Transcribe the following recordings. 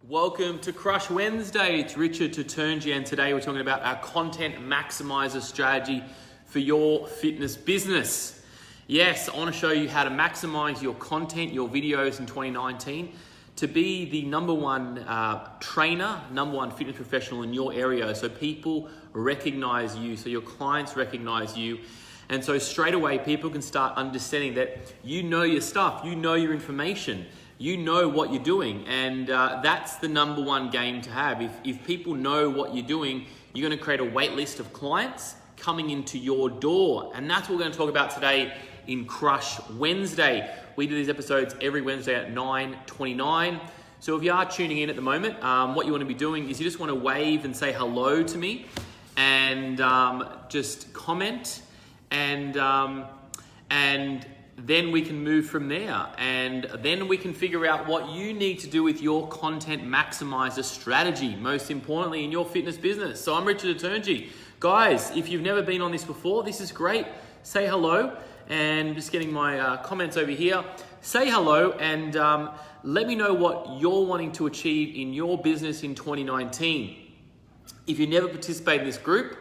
Welcome to Crush Wednesday. It's Richard Tutunji, and today we're talking about our Content Maximiser Strategy for your fitness business. Yes, I want to show you how to maximize your content, your videos in 2019 to be the number one trainer, number one fitness professional in your area, so people recognize you, so your clients recognize you. And so straight away, people can start understanding that you know your stuff, you know your information, you know what you're doing, and that's the number one game to have. If people know what you're doing, you're going to create a wait list of clients coming into your door, and that's what we're going to talk about today in Crush Wednesday. We do these episodes every Wednesday at 9:29. So if you are tuning in at the moment, what you want to be doing is you just want to wave and say hello to me, and just comment, and then we can move from there, and then we can figure out what you need to do with your content maximizer strategy, most importantly in your fitness business. So I'm Richard Tutunji. Guys, if you've never been on this before, this is great. Say hello, and just getting my comments over here. Say hello, and let me know what you're wanting to achieve in your business in 2019. If you never participate in this group,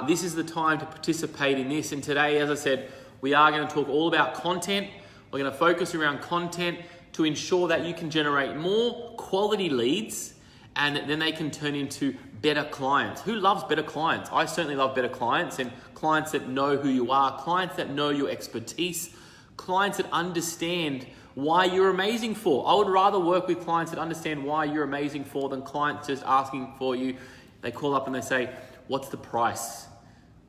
this is the time to participate in this. And today, as I said, we are going to talk all about content. We're going to focus around content to ensure that you can generate more quality leads, and then they can turn into better clients. Who loves better clients? I certainly love better clients, and clients that know who you are, clients that know your expertise, clients that understand why you're amazing for. I would rather work with clients that understand why you're amazing for than clients just asking for you. They call up and they say, what's the price?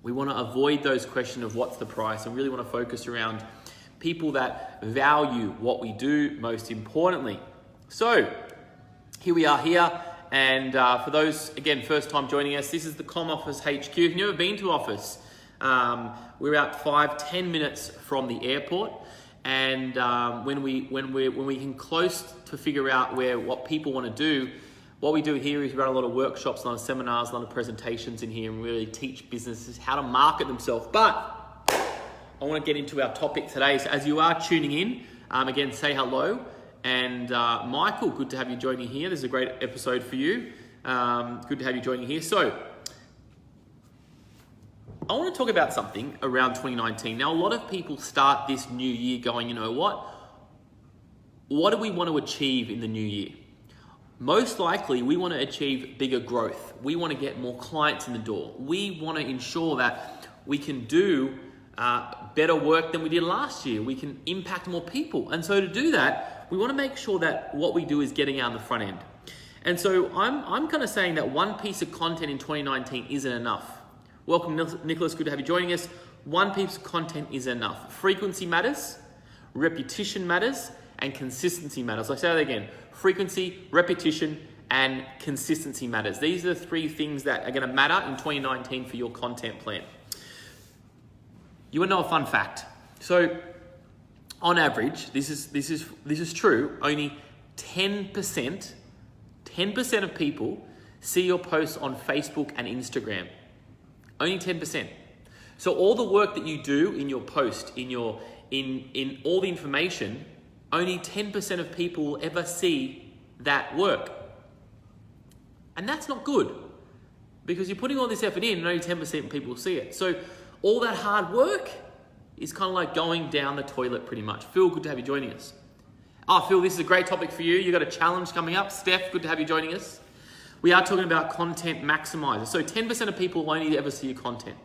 We want to avoid those questions of what's the price, and really want to focus around people that value what we do most importantly. So here we are here, and for those, again, first time joining us, this is the Com Office HQ. If you've never been to office, we're about 5-10 minutes from the airport, and when we can close to figure out what people want to do, what we do here is run a lot of workshops, a lot of seminars, a lot of presentations in here, and really teach businesses how to market themselves. But I want to get into our topic today. So as you are tuning in, again, say hello. And Michael, good to have you joining here. This is a great episode for you. Good to have you joining here. So I want to talk about something around 2019. Now, a lot of people start this new year going, you know what? What do we want to achieve in the new year? Most likely, we want to achieve bigger growth. We want to get more clients in the door. We want to ensure that we can do better work than we did last year. We can impact more people. And so to do that, we want to make sure that what we do is getting out on the front end. And so I'm kind of saying that one piece of content in 2019 isn't enough. Welcome, Nicholas. Good to have you joining us. One piece of content isn't enough. Frequency matters, repetition matters, and consistency matters. I'll say that again. Frequency, repetition, and consistency matters. These are the three things that are going to matter in 2019 for your content plan. You want to know a fun fact? So, on average, this is true. Only 10% of people see your posts on Facebook and Instagram. Only 10%. So all the work that you do in your post, in all the information, only 10% of people will ever see that work. And that's not good, because you're putting all this effort in and only 10% of people will see it. So all that hard work is kind of like going down the toilet pretty much. Phil, good to have you joining us. Phil, this is a great topic for you. You've got a challenge coming up. Steph, good to have you joining us. We are talking about content maximizer. So 10% of people will only ever see your content.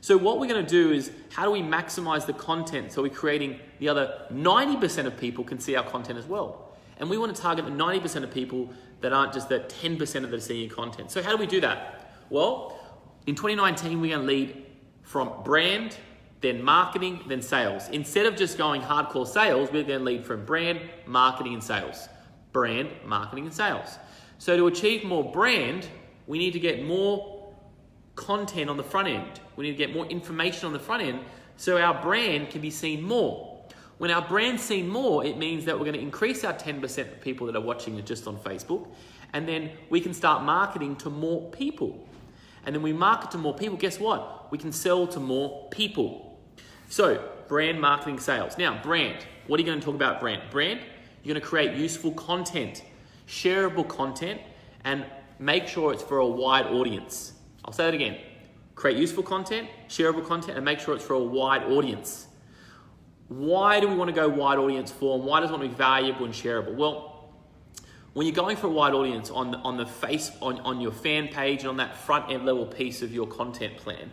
So what we're going to do is, how do we maximize the content so we're creating the other 90% of people can see our content as well? And we want to target the 90% of people that aren't just the 10% that are seeing your content. So how do we do that? Well, in 2019, we're going to lead from brand, then marketing, then sales. Instead of just going hardcore sales, we're going to lead from brand, marketing, and sales. Brand, marketing, and sales. So to achieve more brand, we need to get more content on the front end. We need to get more information on the front end so our brand can be seen more. When our brand's seen more, it means that we're going to increase our 10% of people that are watching it just on Facebook, and then we can start marketing to more people. And then we market to more people, guess what? We can sell to more people. So, brand, marketing, sales. Now, brand. What are you going to talk about brand? Brand, you're going to create useful content. shareable content and make sure it's for a wide audience. I'll say that again. Create useful content, shareable content, and make sure it's for a wide audience. Why do we want to go wide audience for, and why does it want to be valuable and shareable? Well, when you're going for a wide audience on your fan page and on that front end level piece of your content plan,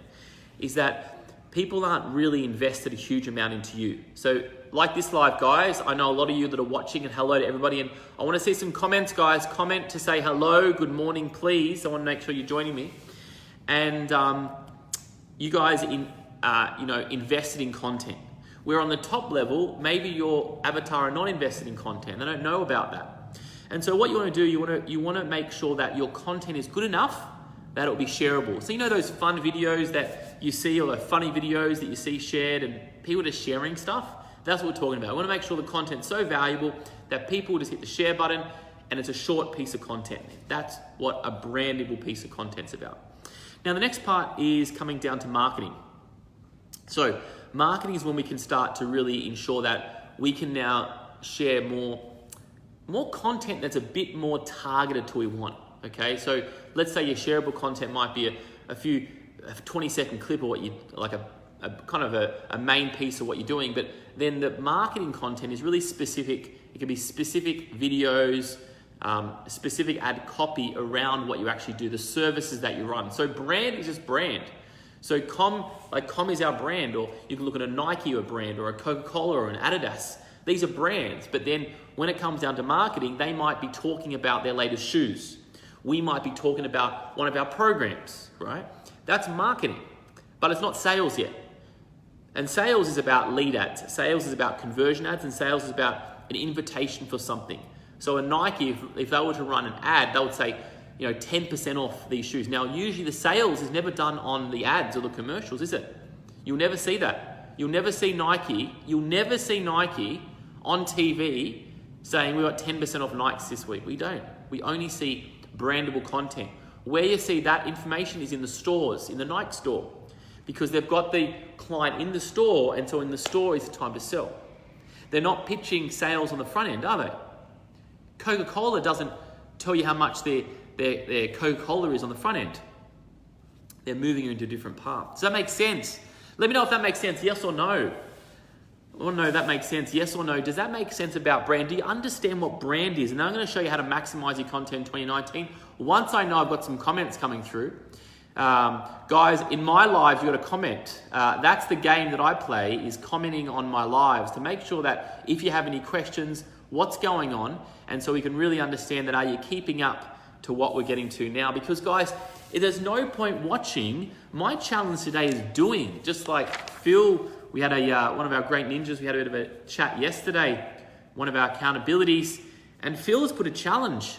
is that people aren't really invested a huge amount into you. So like this live, guys, I know a lot of you that are watching, and hello to everybody, and I want to see some comments, guys. Comment to say hello, good morning, please. I want to make sure you're joining me. And you guys invested in content. Where on the top level, maybe your avatar are not invested in content. They don't know about that. And so what you want to do, you want to make sure that your content is good enough that it will be shareable. So you know those fun videos that you see, or the funny videos that you see shared and people just sharing stuff? That's what we're talking about. We want to make sure the content's so valuable that people just hit the share button and it's a short piece of content. That's what a brandable piece of content's about. Now the next part is coming down to marketing. So marketing is when we can start to really ensure that we can now share more content that's a bit more targeted to what we want. Okay, so let's say your shareable content might be a 20-second clip, or what you like a kind of a main piece of what you're doing, but then the marketing content is really specific. It can be specific videos, specific ad copy around what you actually do, the services that you run. So brand is just brand. So Com is our brand, or you can look at a Nike or a brand, or a Coca-Cola or an Adidas. These are brands, but then when it comes down to marketing, they might be talking about their latest shoes. We might be talking about one of our programs, right? That's marketing, but it's not sales yet. And sales is about lead ads. Sales is about conversion ads, and sales is about an invitation for something. So a Nike, if they were to run an ad, they would say, 10% off these shoes. Now, usually the sales is never done on the ads or the commercials, is it? You'll never see that. You'll never see Nike on TV saying we got 10% off Nikes this week. We don't. We only see brandable content. Where you see that information is in the stores, in the Nike store, because they've got the client in the store, and so in the store is the time to sell. They're not pitching sales on the front end, are they? Coca-Cola doesn't tell you how much their Coca-Cola is on the front end. They're moving you into a different path. Does that make sense? Let me know if that makes sense, yes or no. I want to know if that makes sense, yes or no. Does that make sense about brand? Do you understand what brand is? And I'm going to show you how to maximize your content in 2019. Once I know I've got some comments coming through. Guys, in my lives, you've got to comment. That's the game that I play, is commenting on my lives to make sure that if you have any questions, what's going on, and so we can really understand that, are you keeping up to what we're getting to now? Because guys, there's no point watching. My challenge today is doing. Just like Phil, we had one of our great ninjas, we had a bit of a chat yesterday, one of our accountabilities, and Phil has put a challenge.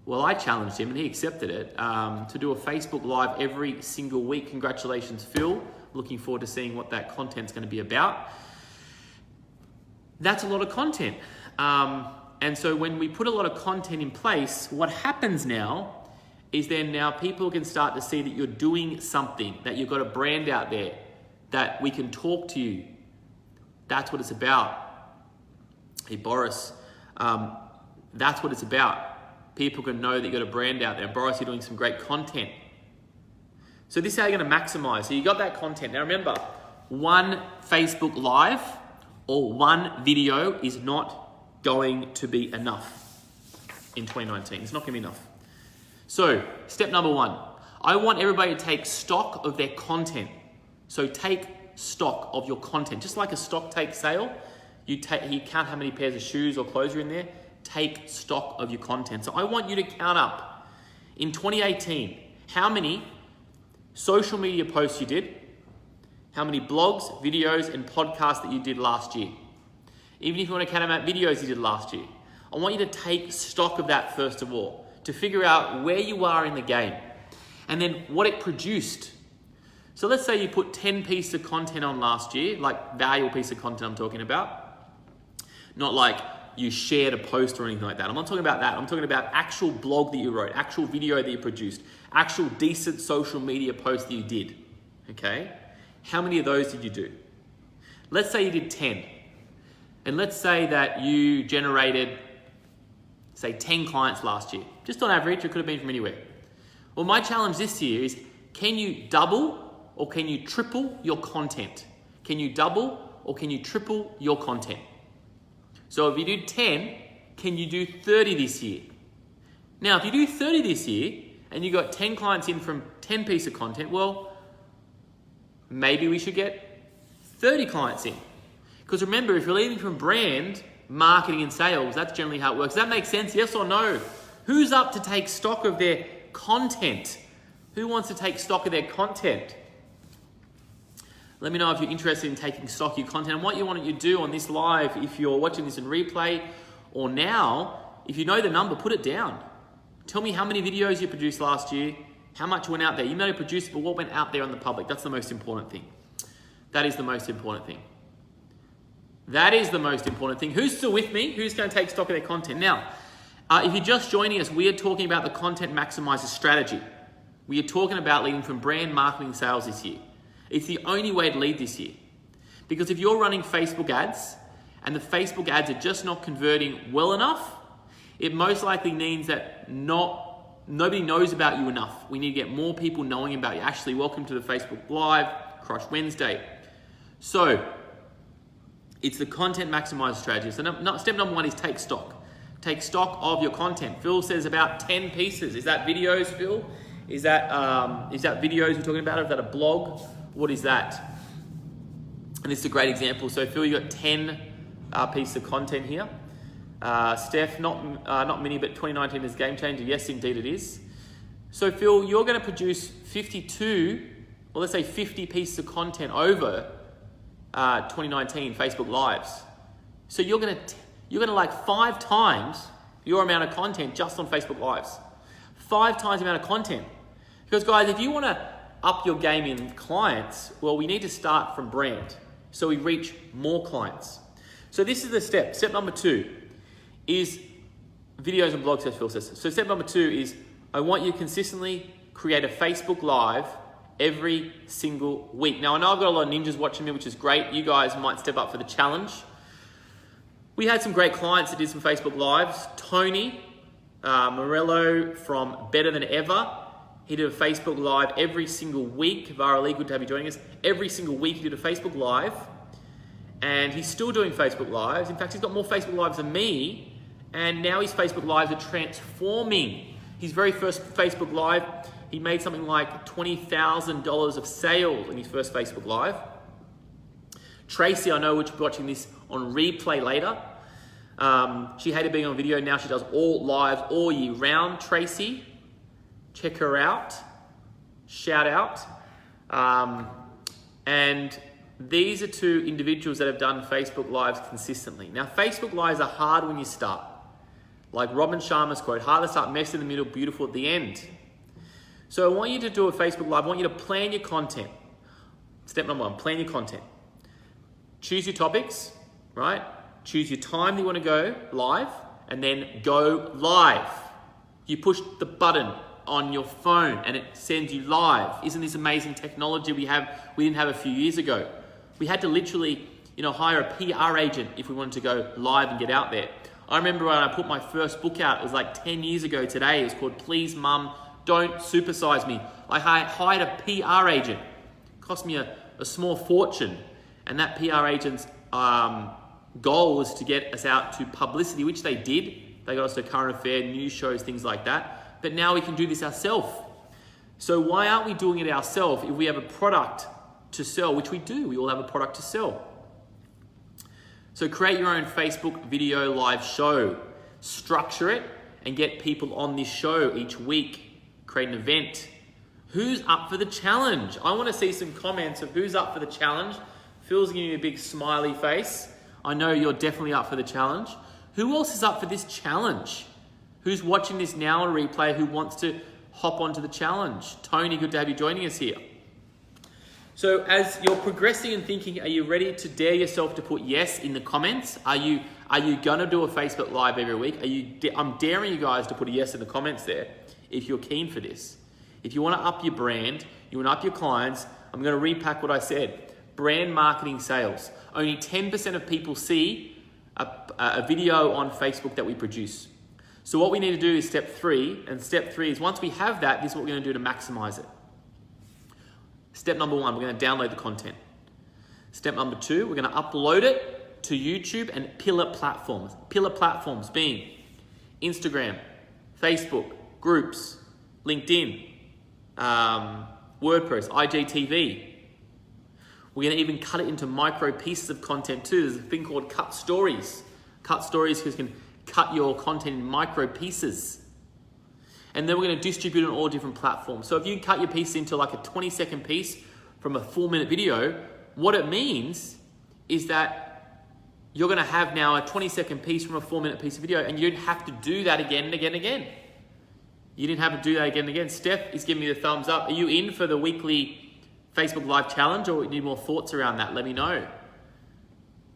Well, I challenged him and he accepted it, to do a Facebook Live every single week. Congratulations, Phil. Looking forward to seeing what that content's going to be about. That's a lot of content. And so when we put a lot of content in place, what happens now is then now people can start to see that you're doing something, that you've got a brand out there, that we can talk to you. That's what it's about. Hey, Boris, that's what it's about. People can know that you've got a brand out there. Boris, you're doing some great content. So this is how you're going to maximize. So you got that content. Now remember, one Facebook Live or one video is not going to be enough in 2019. It's not going to be enough. So step number one, I want everybody to take stock of their content. So take stock of your content. Just like a stock take sale, you count how many pairs of shoes or clothes are in there. Take stock of your content. So I want you to count up in 2018, how many social media posts you did, how many blogs, videos, and podcasts that you did last year. Even if you want to count about videos you did last year. I want you to take stock of that first of all, to figure out where you are in the game, and then what it produced. So let's say you put 10 pieces of content on last year, like valuable piece of content I'm talking about. Not like you shared a post or anything like that. I'm not talking about that. I'm talking about actual blog that you wrote, actual video that you produced, actual decent social media posts that you did, okay? How many of those did you do? Let's say you did 10. And let's say that you generated say 10 clients last year. Just on average, it could have been from anywhere. Well, my challenge this year is, can you double or can you triple your content? Can you double or can you triple your content? So if you do 10, can you do 30 this year? Now, if you do 30 this year and you got 10 clients in from 10 pieces of content, well, maybe we should get 30 clients in. Because remember, if you're leading from brand, marketing and sales, that's generally how it works. Does that make sense? Yes or no? Who's up to take stock of their content? Who wants to take stock of their content? Let me know if you're interested in taking stock of your content and what you want to do on this live. If you're watching this in replay or now, if you know the number, put it down. Tell me how many videos you produced last year, how much went out there. You may have produced, but what went out there on the public? That's the most important thing. That is the most important thing. That is the most important thing. Who's still with me? Who's going to take stock of their content? Now, if you're just joining us, we are talking about the Content Maximiser Strategy. We are talking about leading from brand, marketing, sales this year. It's the only way to lead this year. Because if you're running Facebook ads and the Facebook ads are just not converting well enough, it most likely means that nobody knows about you enough. We need to get more people knowing about you. Ashley, welcome to the Facebook Live, Crush Wednesday. So, it's the Content Maximiser Strategy. So step number one is take stock. Take stock of your content. Phil says about 10 pieces. Is that videos, Phil? Is that videos we're talking about? Or is that a blog? What is that? And this is a great example. So Phil, you got 10 pieces of content here. Steph, not many, but 2019 is a game changer. Yes, indeed it is. So Phil, you're going to produce 52, or let's say 50 pieces of content over 2019 Facebook Lives. So you're going to like 5 times your amount of content just on Facebook Lives. 5 times the amount of content. Because guys, if you want to up your game in clients, well, we need to start from brand. So we reach more clients. So this is the step. Step number 2 is videos and blogs, as Phil says. So step number 2 is I want you to consistently create a Facebook Live every single week. Now, I know I've got a lot of ninjas watching me, which is great. You guys might step up for the challenge. We had some great clients that did some Facebook Lives. Tony Morello from Better Than Ever. He did a Facebook Live every single week. Vara, good to have you joining us. Every single week he did a Facebook Live. And he's still doing Facebook Lives. In fact, he's got more Facebook Lives than me. And now his Facebook Lives are transforming. His very first Facebook Live, he made something like $20,000 of sales in his first Facebook Live. Tracy, I know, which will be watching this on replay later. She hated being on video. Now she does all lives all year round. Tracy, check her out. Shout out. And these are 2 individuals that have done Facebook Lives consistently. Now, Facebook Lives are hard when you start. Like Robin Sharma's quote, hard to start, messy in the middle, beautiful at the end. So I want you to do a Facebook Live. I want you to plan your content. Step number 1, plan your content. Choose your topics, right? Choose your time that you want to go live, and then go live. You push the button on your phone and it sends you live. Isn't this amazing technology we didn't have a few years ago? We had to literally, hire a PR agent if we wanted to go live and get out there. I remember when I put my first book out, it was like 10 years ago today. It was called Please Mum, Don't Supersize Me. I hired a PR agent. It cost me a small fortune. And that PR agent's goal was to get us out to publicity, which they did. They got us to current affair, news shows, things like that. But now we can do this ourselves. So why aren't we doing it ourselves if we have a product to sell, which we do? We all have a product to sell. So create your own Facebook video live show. Structure it and get people on this show each week. Create an event. Who's up for the challenge? I want to see some comments of who's up for the challenge. Phil's giving me a big smiley face. I know you're definitely up for the challenge. Who else is up for this challenge? Who's watching this now on replay who wants to hop onto the challenge? Tony, good to have you joining us here. So as you're progressing and thinking, are you ready to dare yourself to put yes in the comments? Are you gonna do a Facebook Live every week? I'm daring you guys to put a yes in the comments there if you're keen for this. If you wanna up your brand, you wanna up your clients, I'm gonna repack what I said. Brand, marketing, sales. Only 10% of people see a video on Facebook that we produce. So what we need to do is step 3, and step 3 is once we have that, this is what we're going to do to maximize it. Step number 1, we're going to download the content. Step number 2, we're going to upload it to YouTube and pillar platforms. Pillar platforms being Instagram, Facebook, groups, LinkedIn, WordPress, IGTV. We're going to even cut it into micro pieces of content too. There's a thing called cut stories. Cut stories because you can cut your content in micro pieces. And then we're going to distribute it on all different platforms. So if you cut your piece into like a 20-second piece from a 4-minute video, what it means is that you're going to have now a 20-second piece from a 4-minute piece of video, and you don't have to do that again and again and again. You didn't have to do that again and again. Steph is giving me the thumbs up. Are you in for the weekly Facebook Live challenge, or need more thoughts around that? Let me know.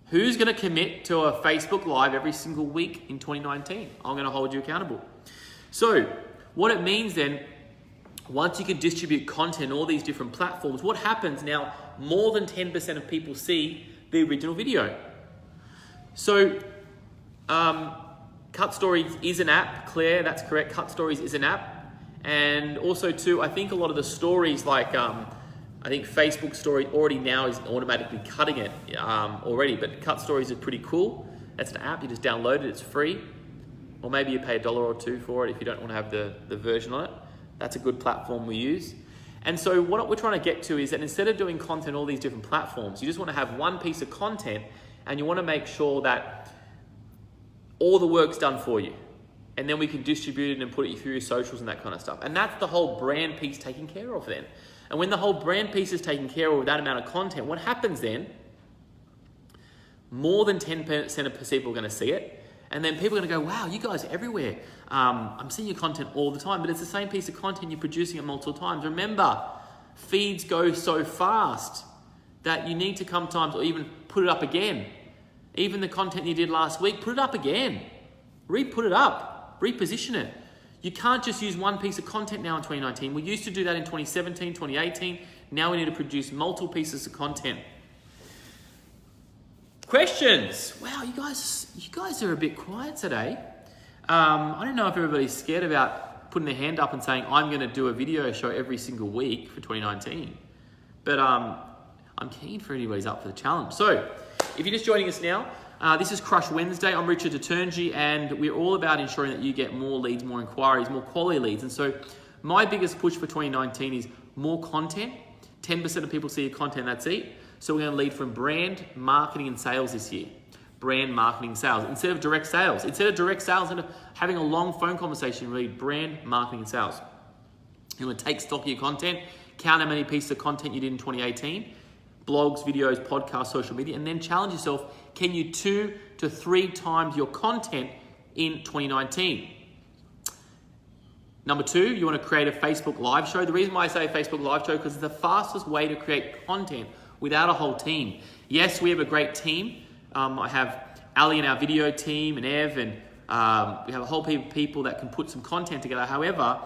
Who's going to commit to a Facebook Live every single week in 2019? I'm going to hold you accountable. So what it means then, once you can distribute content on all these different platforms, what happens now? More than 10% of people see the original video. So Cut Stories is an app. Claire, that's correct. Cut Stories is an app. And also too, I think a lot of the stories like, I think Facebook Story already now is automatically cutting it already, but Cut Stories is pretty cool. That's an app, you just download it, it's free. Or maybe you pay $1 or $2 for it if you don't want to have the version on it. That's a good platform we use. And so what we're trying to get to is that instead of doing content on all these different platforms, you just want to have one piece of content and you want to make sure that all the work's done for you. And then we can distribute it and put it through your socials and that kind of stuff. And that's the whole brand piece taken care of then. And when the whole brand piece is taken care of with that amount of content, what happens then? More than 10% of people are going to see it. And then people are going to go, wow, you guys are everywhere. I'm seeing your content all the time, but it's the same piece of content, you're producing it multiple times. Remember, feeds go so fast that you need to come times or even put it up again. Even the content you did last week, put it up again. Re-put it up, reposition it. You can't just use one piece of content now in 2019. We used to do that in 2017, 2018. Now we need to produce multiple pieces of content. Questions? Wow, you guys are a bit quiet today. I don't know if everybody's scared about putting their hand up and saying, I'm going to do a video show every single week for 2019. But I'm keen for anybody's up for the challenge. So, if you're just joining us now, this is Crush Wednesday. I'm Richard Detergi, and we're all about ensuring that you get more leads, more inquiries, more quality leads. And so my biggest push for 2019 is more content. 10% of people see your content, that's it. So we're going to lead from brand, marketing, and sales this year. Brand, marketing, sales. Instead of direct sales, instead of having a long phone conversation, read brand, marketing, and sales. You want to take stock of your content, count how many pieces of content you did in 2018, blogs, videos, podcasts, social media, and then challenge yourself, can you 2 to 3 times your content in 2019? Number 2, you want to create a Facebook Live show. The reason why I say Facebook Live show, because it's the fastest way to create content without a whole team. Yes, we have a great team. I have Ali in our video team and Ev, and we have a whole heap of people that can put some content together. However,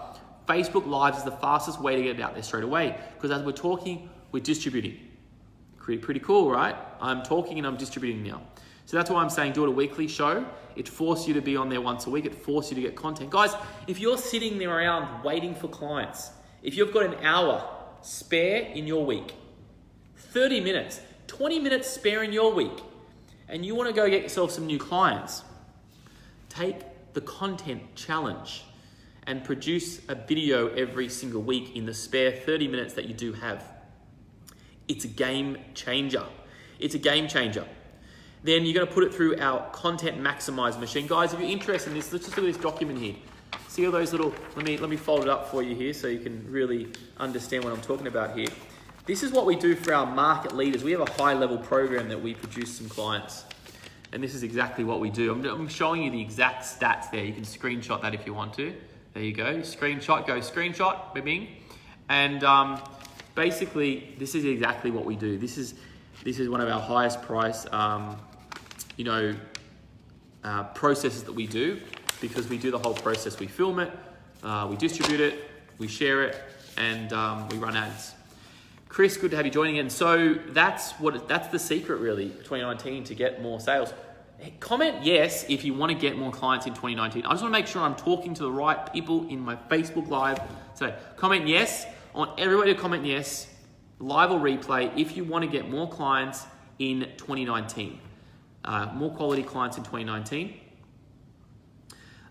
Facebook Live is the fastest way to get it out there straight away, because as we're talking, we're distributing. Pretty cool, right? I'm talking and I'm distributing now. So that's why I'm saying do it a weekly show. It forces you to be on there once a week. It forces you to get content. Guys, if you're sitting there around waiting for clients, if you've got an hour spare in your week, 30 minutes, 20 minutes spare in your week, and you want to go get yourself some new clients, take the content challenge and produce a video every single week in the spare 30 minutes that you do have. It's a game changer. It's a game changer. Then you're going to put it through our Content Maximiser machine. Guys, if you're interested in this, let's just look at this document here. See all those little, let me fold it up for you here so you can really understand what I'm talking about here. This is what we do for our market leaders. We have a high level program that we produce some clients. And this is exactly what we do. I'm showing you the exact stats there. You can screenshot that if you want to. There you go. Screenshot, bing. And basically, this is exactly what we do. This is one of our highest price, processes that we do, because we do the whole process. We film it, we distribute it, we share it, and we run ads. Chris, good to have you joining in. So that's the secret really for 2019 to get more sales. comment yes if you want to get more clients in 2019. I just want to make sure I'm talking to the right people in my Facebook Live. So comment yes. I want everybody to comment yes, live or replay, if you want to get more clients in 2019. More quality clients in 2019.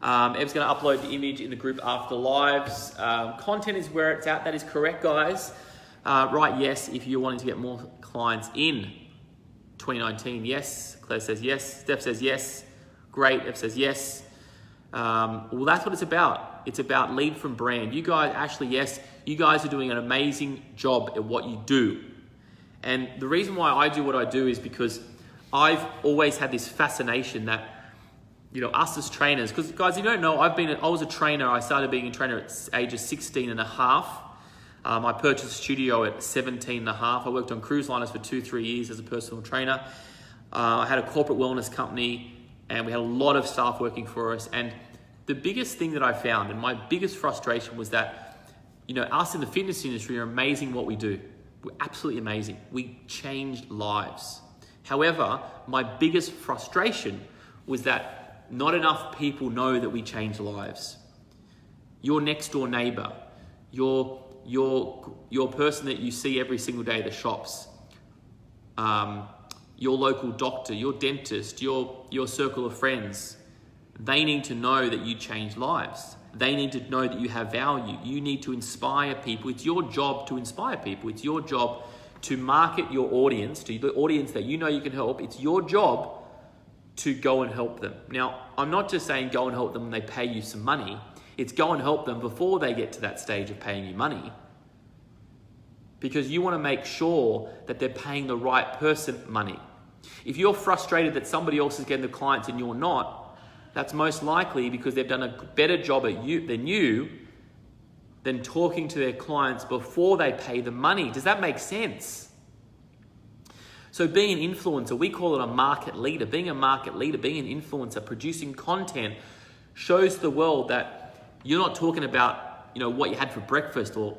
Ev's going to upload the image in the group after lives. Content is where it's at. That is correct, guys. Right, yes, if you're wanting to get more clients in 2019. Yes. Claire says yes. Steph says yes. Great. Ev says yes. Well, that's what it's about. It's about lead from brand. You guys, actually, yes, you guys are doing an amazing job at what you do. And the reason why I do what I do is because I've always had this fascination that, us as trainers, because guys, you don't know, I was a trainer. I started being a trainer at ages 16 and a half. I purchased a studio at 17 and a half. I worked on cruise liners for 2-3 years as a personal trainer. I had a corporate wellness company, and we had a lot of staff working for us. And the biggest thing that I found, and my biggest frustration, was that, us in the fitness industry are amazing what we do. We're absolutely amazing. We change lives. However, my biggest frustration was that not enough people know that we change lives. Your next door neighbor, your person that you see every single day at the shops, your local doctor, your dentist, your circle of friends, they need to know that you change lives. They need to know that you have value. You need to inspire people. It's your job to inspire people. It's your job to market your audience, to the audience that you know you can help. It's your job to go and help them. Now, I'm not just saying go and help them when they pay you some money. It's go and help them before they get to that stage of paying you money. Because you want to make sure that they're paying the right person money. If you're frustrated that somebody else is getting the clients and you're not, that's most likely because they've done a better job at than talking to their clients before they pay the money. Does that make sense? So being an influencer, we call it a market leader. Being a market leader, being an influencer, producing content shows the world that you're not talking about, what you had for breakfast or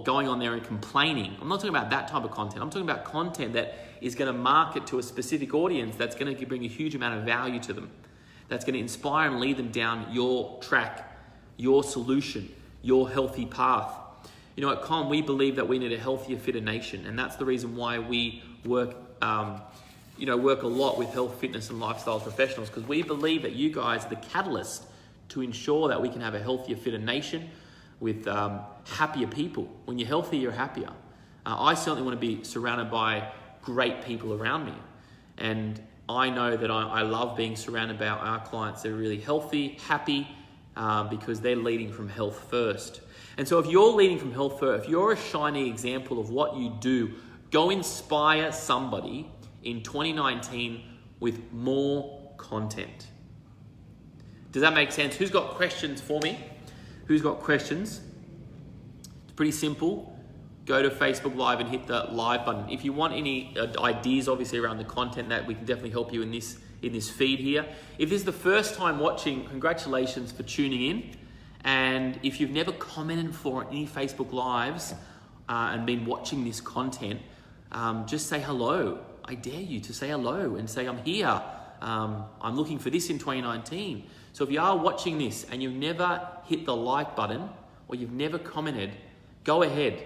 going on there and complaining. I'm not talking about that type of content. I'm talking about content that is going to market to a specific audience that's going to bring a huge amount of value to them. That's going to inspire and lead them down your track, your solution, your healthy path. At Con, we believe that we need a healthier, fitter nation. And that's the reason why we work a lot with health, fitness, and lifestyle professionals, because we believe that you guys are the catalyst to ensure that we can have a healthier, fitter nation with happier people. When you're healthy, you're happier. I certainly want to be surrounded by great people around me. And I know that I love being surrounded by our clients that are really healthy, happy, because they're leading from health first. And so if you're leading from health first, if you're a shining example of what you do, go inspire somebody in 2019 with more content. Does that make sense? Who's got questions for me? Who's got questions? It's pretty simple. Go to Facebook Live and hit the live button. If you want any ideas, obviously, around the content, that we can definitely help you in this feed here. If this is the first time watching, congratulations for tuning in. And if you've never commented for any Facebook Lives and been watching this content, just say hello. I dare you to say hello and say, I'm here. I'm looking for this in 2019. So if you are watching this and you've never hit the like button or you've never commented, go ahead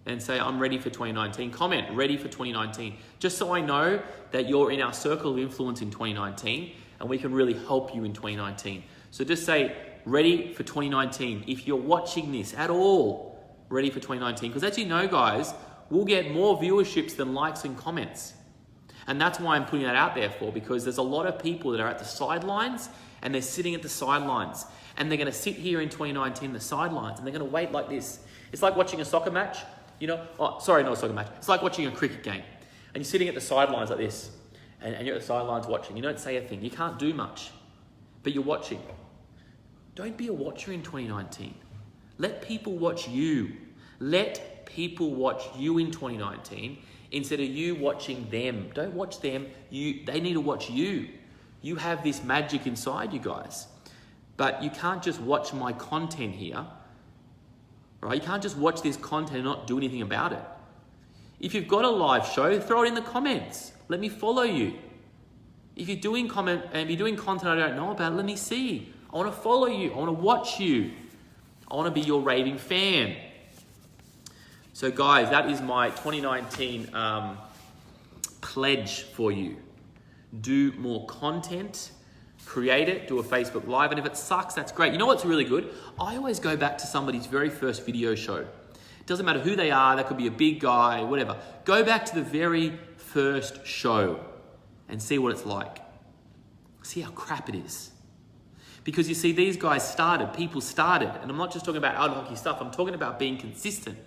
and say, I'm ready for 2019. Comment, ready for 2019. Just so I know that you're in our circle of influence in 2019 and we can really help you in 2019. So just say, ready for 2019. If you're watching this at all, ready for 2019. Because as you know, guys, we'll get more viewerships than likes and comments. And that's why I'm putting that out there for, because there's a lot of people that are at the sidelines and they're sitting at the sidelines and they're going to sit here in 2019, the sidelines, and they're going to wait like this. It's like watching a soccer match, not a soccer match. It's like watching a cricket game and you're sitting at the sidelines like this and you're at the sidelines watching. You don't say a thing. You can't do much, but you're watching. Don't be a watcher in 2019. Let people watch you. Let people watch you in 2019 instead of you watching them. Don't watch them. They need to watch you. You have this magic inside you guys. But you can't just watch my content here, right? You can't just watch this content and not do anything about it. If you've got a live show, throw it in the comments. Let me follow you. If you're doing content I don't know about, let me see. I want to follow you. I want to watch you. I want to be your raving fan. So guys, that is my 2019 pledge for you. Do more content, create it, do a Facebook Live, and if it sucks, that's great. You know what's really good? I always go back to somebody's very first video show. It doesn't matter who they are, that could be a big guy, whatever. Go back to the very first show and see what it's like. See how crap it is. Because you see, these guys started, people started, and I'm not just talking about ad hoc stuff, I'm talking about being consistent.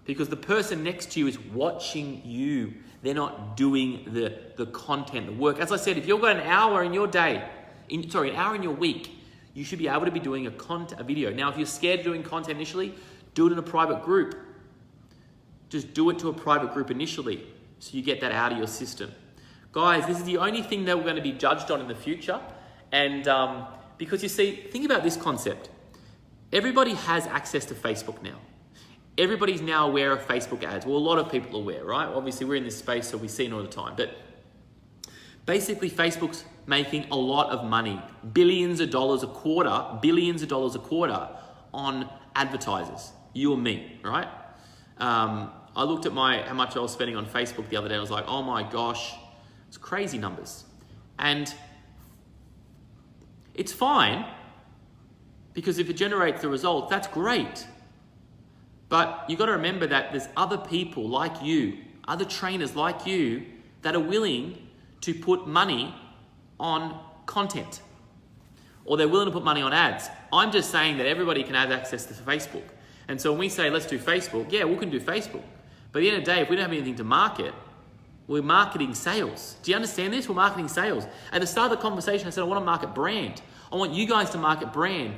Because the person next to you is watching you. They're not doing the content, the work. As I said, if you've got an hour in your day, an hour in your week, you should be able to be doing a video. Now, if you're scared of doing content initially, do it in a private group. Just do it to a private group initially so you get that out of your system. Guys, this is the only thing that we're going to be judged on in the future. And because you see, think about this concept. Everybody has access to Facebook now. Everybody's now aware of Facebook ads. Well, a lot of people are aware, right? Obviously, we're in this space, so we see it all the time. But basically, Facebook's making a lot of money. Billions of dollars a quarter on advertisers. You and me, right? I looked at how much I was spending on Facebook the other day. I was like, oh my gosh, it's crazy numbers. And it's fine, because if it generates the result, that's great. But you got to remember that there's other people like you, other trainers like you, that are willing to put money on content, or they're willing to put money on ads. I'm just saying that everybody can have access to Facebook. And so when we say, let's do Facebook, yeah, we can do Facebook. But at the end of the day, if we don't have anything to market, we're marketing sales. Do you understand this? We're marketing sales. At the start of the conversation, I said, I want to market brand. I want you guys to market brand.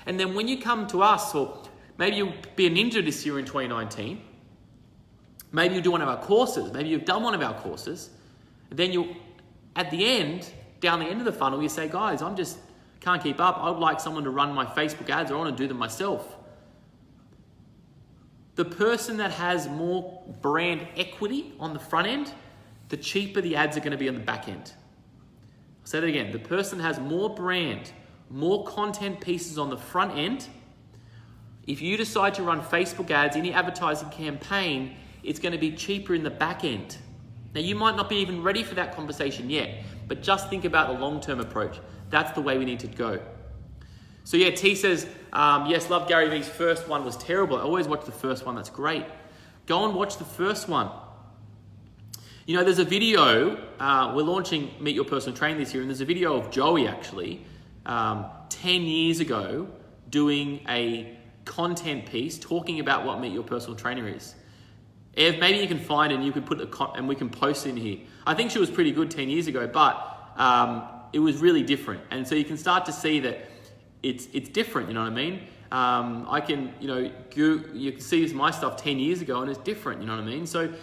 And then when you come to us, or maybe you'll be a ninja this year in 2019. Maybe you'll do one of our courses. Maybe you've done one of our courses. Then you'll, at the end, down the end of the funnel, you say, guys, can't keep up. I would like someone to run my Facebook ads, or I want to do them myself. The person that has more brand equity on the front end, the cheaper the ads are going to be on the back end. I'll say that again. The person that has more brand, more content pieces on the front end, if you decide to run Facebook ads, any advertising campaign, it's going to be cheaper in the back end. Now, you might not be even ready for that conversation yet, but just think about the long-term approach. That's the way we need to go. So yeah, T says, yes, love Gary Vee's first one was terrible. I always watch the first one, that's great. Go and watch the first one. You know, there's a video, we're launching Meet Your Personal Trainer this year, and there's a video of Joey actually, 10 years ago, doing a content piece talking about what Meet Your Personal Trainer is. If maybe you can find it and you can put and we can post it in here. I think she was pretty good 10 years ago, but it was really different. And so you can start to see that it's different, you know what I mean? I can, you can see my stuff 10 years ago and it's different, you know what I mean? So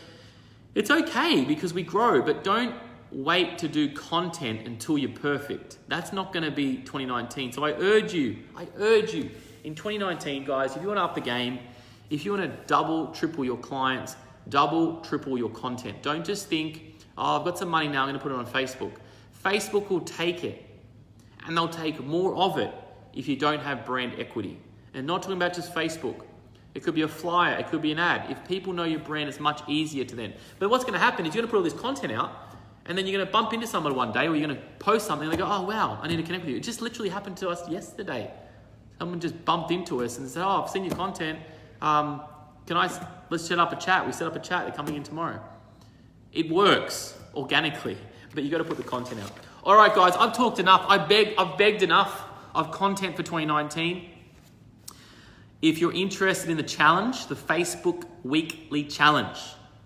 it's okay because we grow, but don't wait to do content until you're perfect. That's not gonna be 2019. So I urge you in 2019, guys, if you wanna up the game, if you wanna double, triple your clients, double, triple your content. Don't just think, oh, I've got some money now, I'm gonna put it on Facebook. Facebook will take it and they'll take more of it if you don't have brand equity. And not talking about just Facebook. It could be a flyer, it could be an ad. If people know your brand, it's much easier to them. But what's gonna happen is you're gonna put all this content out and then you're gonna bump into someone one day or you're gonna post something and they go, oh wow, I need to connect with you. It just literally happened to us yesterday. Someone just bumped into us and said, oh, I've seen your content. Let's set up a chat. We set up a chat, they're coming in tomorrow. It works organically, but you gotta put the content out. All right, guys, I've talked enough. I've begged enough of content for 2019. If you're interested in the challenge, the Facebook Weekly Challenge,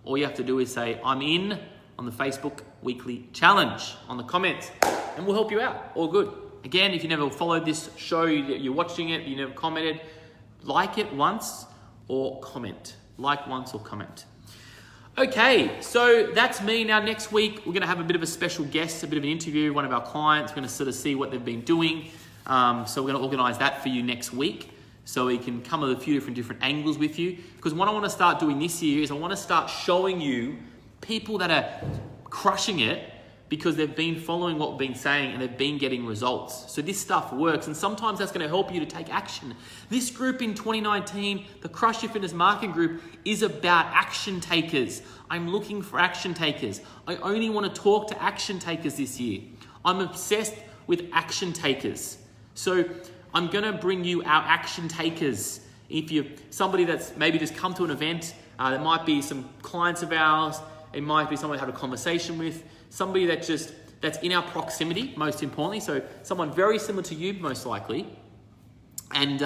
all you have to do is say, I'm in on the Facebook Weekly Challenge on the comments, and we'll help you out. All good. Again, if you never followed this show, you're watching it, you never commented, like it once or comment. Like once or comment. Okay, so that's me. Now next week, we're gonna have a bit of a special guest, a bit of an interview, one of our clients. We're gonna sort of see what they've been doing. So we're gonna organize that for you next week so we can come with a few different angles with you. Because what I wanna start doing this year is I wanna start showing you people that are crushing it, because they've been following what we've been saying and they've been getting results. So this stuff works, and sometimes that's going to help you to take action. This group in 2019, the Crush Your Fitness Marketing Group, is about action takers. I'm looking for action takers. I only want to talk to action takers this year. I'm obsessed with action takers. So I'm going to bring you our action takers. If you're somebody that's maybe just come to an event, there might be some clients of ours, it might be someone to have a conversation with, somebody that's in our proximity, most importantly, so someone very similar to you, most likely. And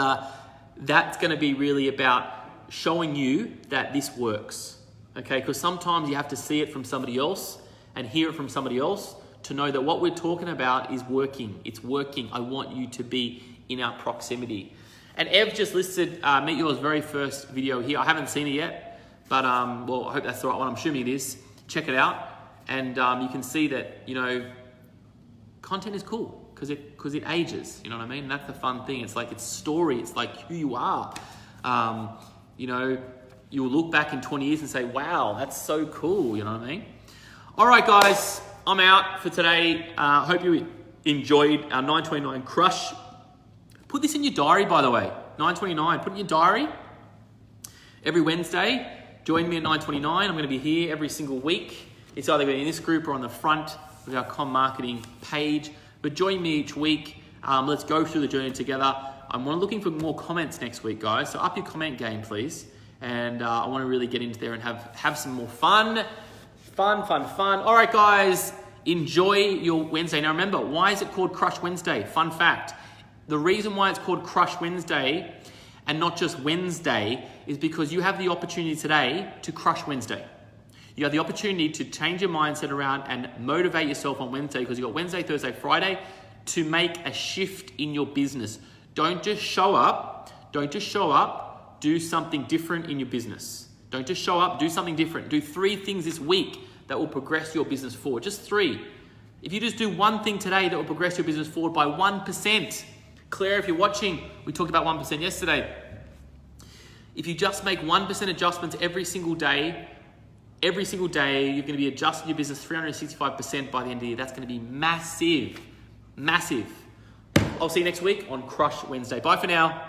that's going to be really about showing you that this works, okay? Because sometimes you have to see it from somebody else and hear it from somebody else to know that what we're talking about is working. It's working. I want you to be in our proximity. And Ev just listed Meet Yours very first video here. I haven't seen it yet, but well, I hope that's the right one. I'm assuming it is. Check it out. And you can see that, you know, content is cool because it ages, you know what I mean? And that's the fun thing. It's like, it's story. It's like who you are. You know, you'll look back in 20 years and say, wow, that's so cool. You know what I mean? All right, guys, I'm out for today. Hope you enjoyed our 929 Crush. Put this in your diary, by the way. 929, put it in your diary. Every Wednesday, join me at 929. I'm going to be here every single week. It's either going to be in this group or on the front of our com marketing page. But join me each week. Let's go through the journey together. I'm looking for more comments next week, guys. So up your comment game, please. And I want to really get into there and have some more fun. Fun. All right, guys, enjoy your Wednesday. Now remember, why is it called Crush Wednesday? Fun fact. The reason why it's called Crush Wednesday and not just Wednesday is because you have the opportunity today to crush Wednesday. You have the opportunity to change your mindset around and motivate yourself on Wednesday, because you've got Wednesday, Thursday, Friday to make a shift in your business. Don't just show up. Do something different in your business. Don't just show up, do something different. Do 3 things this week that will progress your business forward. Just 3. If you just do one thing today that will progress your business forward by 1%. Claire, if you're watching, we talked about 1% yesterday. If you just make 1% adjustments every single day, you're going to be adjusting your business 365% by the end of the year. That's going to be massive. I'll see you next week on Crush Wednesday. Bye for now.